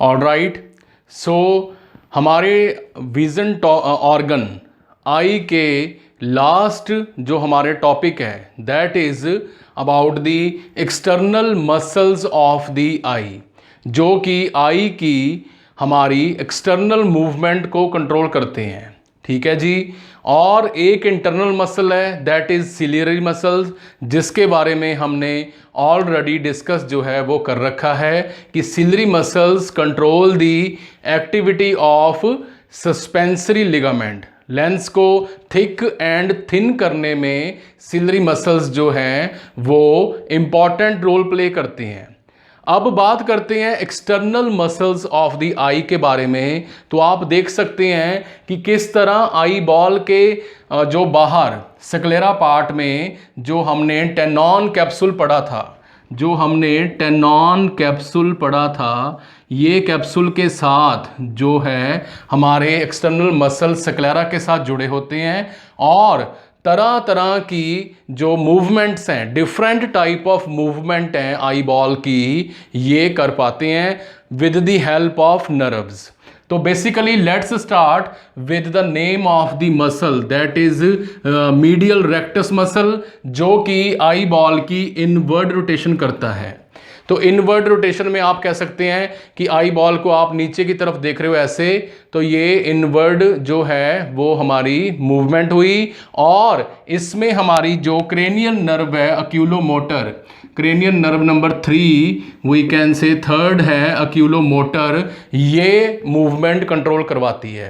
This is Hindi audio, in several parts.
ऑलराइट, सो हमारे विजन ऑर्गन आई के लास्ट जो हमारे टॉपिक है that is about the external muscles of the eye, जो कि आई की हमारी एक्सटर्नल मूवमेंट को कंट्रोल करते हैं। ठीक है जी। और एक इंटरनल मसल है दैट इज़ सिलियरी मसल्स, जिसके बारे में हमने ऑलरेडी डिस्कस जो है वो कर रखा है कि ciliary muscles control the activity of suspensory ligament. Lens को थिक एंड थिन करने में सिलियरी मसल्स जो हैं वो इम्पॉर्टेंट रोल प्ले करते हैं। अब बात करते हैं एक्सटर्नल मसल्स ऑफ द आई के बारे में। तो आप देख सकते हैं कि किस तरह आई बॉल के जो बाहर स्क्लेरा पार्ट में जो हमने टेनॉन कैप्सूल पढ़ा था, ये कैप्सूल के साथ जो है हमारे एक्सटर्नल मसल स्क्लेरा के साथ जुड़े होते हैं और तरह तरह की जो मूवमेंट्स हैं, डिफरेंट टाइप ऑफ मूवमेंट हैं आई बॉल की, ये कर पाते हैं with the help of nerves. तो basically let's start with the name of the muscle that is medial rectus muscle, जो कि आई बॉल की इनवर्ड रोटेशन करता है। तो इनवर्ड रोटेशन में आप कह सकते हैं कि आई बॉल को आप नीचे की तरफ देख रहे हो ऐसे, तो ये इनवर्ड जो है वो हमारी मूवमेंट हुई। और इसमें हमारी जो क्रेनियल नर्व है oculomotor, cranial nerve number 3 we can say third है अक्यूलोमोटर, ये मूवमेंट कंट्रोल करवाती है।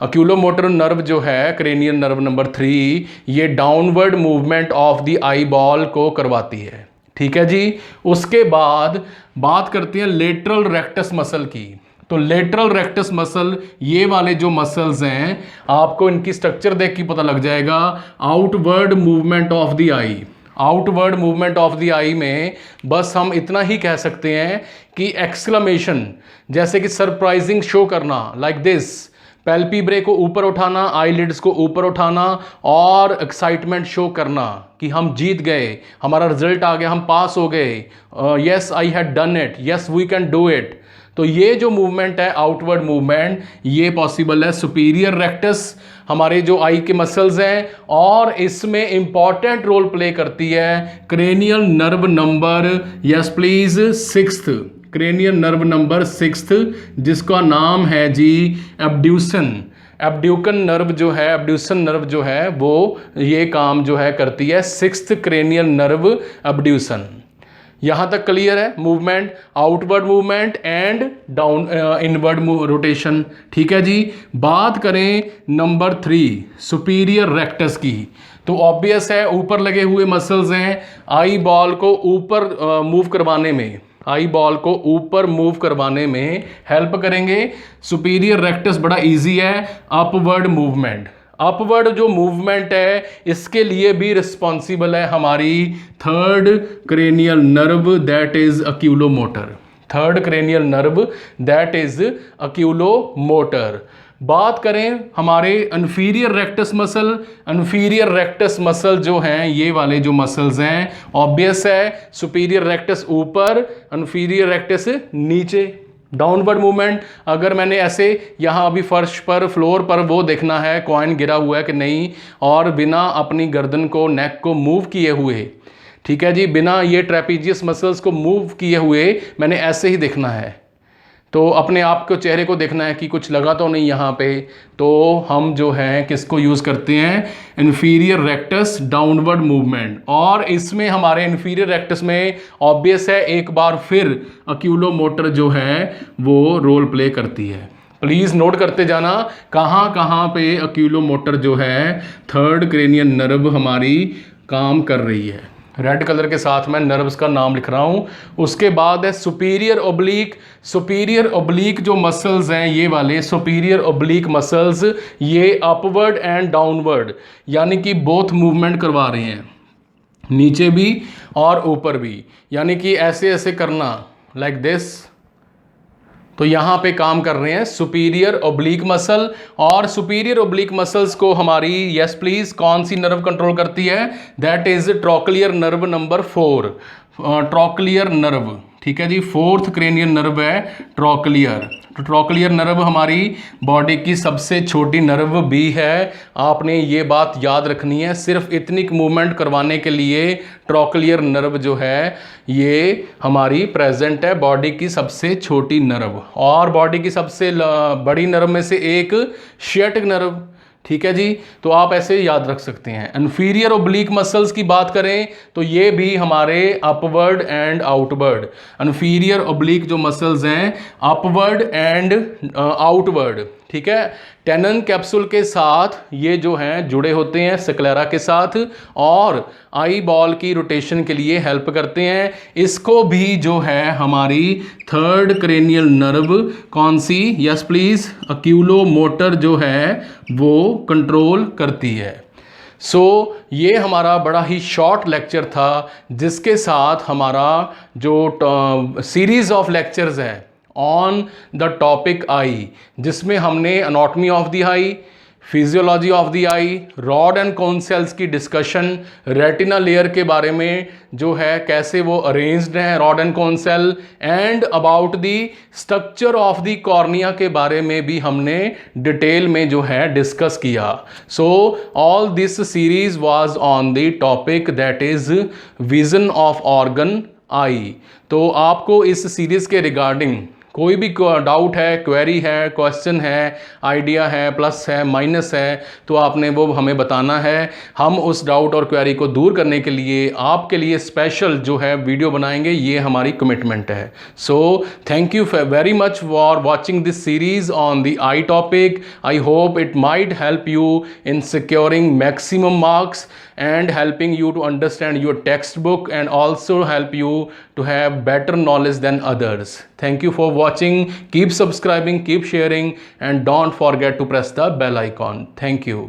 अक्यूलोमोटर नर्व जो है क्रेनियल नर्व नंबर 3, ये downward movement of the eye ball को करवाती है। ठीक है जी। उसके बाद बात करते हैं लेटरल रेक्टस मसल की। तो लेटरल रेक्टस मसल, ये वाले जो मसल्स हैं, आपको इनकी स्ट्रक्चर देख के पता लग जाएगा। Outward movement of the eye, outward movement of the eye में बस हम इतना ही कह सकते हैं कि एक्सक्लेमेशन, जैसे कि सरप्राइजिंग शो करना, लाइक दिस, पैल्पेब्रे को ऊपर उठाना, आईलिड्स को ऊपर उठाना और एक्साइटमेंट शो करना कि हम जीत गए, हमारा रिजल्ट आ गया, हम पास हो गए, yes I had done it, yes we can do it. तो ये जो मूवमेंट है आउटवर्ड मूवमेंट, ये पॉसिबल है सुपीरियर रेक्टस, हमारे जो आई के मसल्स हैं, और इसमें इंपॉर्टेंट रोल प्ले करती है cranial nerve number, yes please, 6th, cranial nerve number 6th, जिसका नाम है जी एब्ड्यूसन। एब्ड्यूकन नर्व जो है, एब्ड्यूसन नर्व जो है वो ये काम जो है करती है 6th क्रेनियल नर्व एब्ड्यूसन। यहाँ तक क्लियर है movement, outward movement and down inward rotation. ठीक है जी। बात करें नंबर 3 सुपीरियर रेक्टस की, तो ऑब्वियस है ऊपर लगे हुए मसल्स हैं, आई बॉल को ऊपर मूव करवाने में, आई बॉल को ऊपर मूव करवाने में हेल्प करेंगे। सुपीरियर रेक्टस बड़ा इजी है। अपवर्ड मूवमेंट, अपवर्ड जो मूवमेंट है इसके लिए भी रिस्पॉन्सिबल है हमारी third cranial nerve that is oculomotor, third cranial nerve that is oculomotor. बात करें हमारे inferior rectus muscle, inferior rectus muscle जो हैं, ये वाले जो मसल्स हैं, ऑब्वियस है सुपीरियर रेक्टस ऊपर, इन्फीरियर रेक्टस नीचे, डाउनवर्ड मूवमेंट। अगर मैंने ऐसे यहाँ अभी फर्श पर, फ्लोर पर वो देखना है कॉइन गिरा हुआ है कि नहीं, और बिना अपनी गर्दन को, नेक को मूव किए हुए, ठीक है जी, बिना ये ट्रेपीजियस मसल्स को मूव किए हुए मैंने ऐसे ही देखना है। तो अपने आप को, चेहरे को देखना है कि कुछ लगा तो नहीं यहाँ पे। तो हम जो है किसको यूज़ करते हैं, इन्फीरियर रेक्टस डाउनवर्ड मूवमेंट। और इसमें हमारे इन्फीरियर रेक्टस में ऑब्वियस है एक बार फिर अक्यूलोमोटर जो है वो रोल प्ले करती है। प्लीज़ नोट करते जाना कहाँ कहाँ पे अक्यूलोमोटर जो है थर्ड क्रेनियल नर्व हमारी काम कर रही है। रेड कलर के साथ मैं नर्व्स का नाम लिख रहा हूँ। उसके बाद है सुपीरियर ओब्लीक। सुपीरियर ओब्लीक जो मसल्स हैं, ये वाले सुपीरियर ओब्लीक मसल्स, ये अपवर्ड एंड डाउनवर्ड यानी कि बोथ मूवमेंट करवा रहे हैं, नीचे भी और ऊपर भी, यानी कि ऐसे ऐसे करना, लाइक दिस। तो यहाँ पे काम कर रहे हैं सुपीरियर ओब्लीक मसल। और सुपीरियर ओब्लीक मसल्स को हमारी, यस प्लीज, कौन सी नर्व कंट्रोल करती है, that is trochlear nerve number 4, trochlear nerve, ठीक है जी। फोर्थ क्रेनियल नर्व है ट्रोक्लियर। तो ट्रोक्लियर नर्व हमारी बॉडी की सबसे छोटी नर्व भी है। आपने ये बात याद रखनी है, सिर्फ इतनी मूवमेंट करवाने के लिए ट्रोक्लियर नर्व जो है ये हमारी प्रेजेंट है, बॉडी की सबसे छोटी नर्व। और बॉडी की सबसे बड़ी नर्व में से एक शियाटिक नर्व, ठीक है जी। तो आप ऐसे याद रख सकते हैं। इन्फीरियर ओब्लिक मसल्स की बात करें तो ये भी हमारे upward and outward, inferior oblique जो मसल्स हैं अपवर्ड एंड आउटवर्ड, ठीक है, टेनन कैप्सूल के साथ ये जो हैं जुड़े होते हैं स्क्लेरा के साथ, और आई बॉल की रोटेशन के लिए हेल्प करते हैं। इसको भी जो है हमारी थर्ड क्रेनियल नर्व कौन सी, यस प्लीज, अक्यूलोमोटर जो है वो कंट्रोल करती है। ये हमारा बड़ा ही शॉर्ट लेक्चर था जिसके साथ हमारा जो सीरीज ऑफ लेक्चर्स है ऑन द टॉपिक आई, जिसमें हमने anatomy of the eye, physiology of the eye, rod and cone cells की डिस्कशन, रेटिना लेयर के बारे में जो है कैसे वो अरेंज्ड हैं rod and cone cell, and about the structure of the cornea के बारे में भी हमने डिटेल में जो है डिस्कस किया। All this series was on the topic that is vision of organ eye. तो आपको इस सीरीज के रिगार्डिंग कोई भी डाउट है, क्वेरी है, क्वेश्चन है, आइडिया है, प्लस है, माइनस है, तो आपने वो हमें बताना है। हम उस डाउट और क्वेरी को दूर करने के लिए आपके लिए स्पेशल जो है वीडियो बनाएंगे, ये हमारी कमिटमेंट है। Thank you very much for watching this series on the I topic. I hope it might help you in securing maximum marks and helping you to understand your textbook and also help you to have better knowledge than others. Thank you for watching. Keep subscribing, keep sharing, and don't forget to press the bell icon. Thank you.